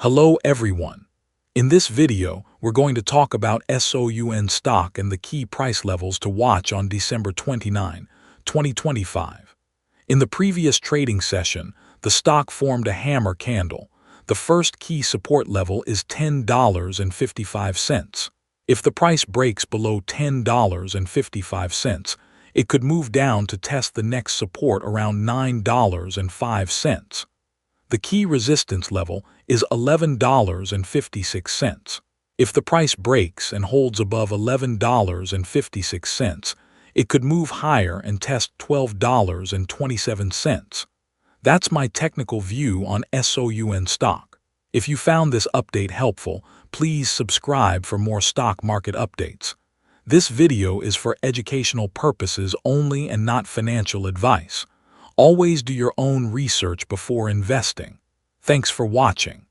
Hello everyone. In this video, we're going to talk about SOUN stock and the key price levels to watch on December 29, 2025. In the previous trading session, the stock formed a hammer candle. The first key support level is $10.55. If the price breaks below $10.55, it could move down to test the next support around $9.05. The key resistance level is $11.56. If the price breaks and holds above $11.56, it could move higher and test $12.27. That's my technical view on SOUN stock. If you found this update helpful, please subscribe for more stock market updates. This video is for educational purposes only and not financial advice. Always do your own research before investing. Thanks for watching.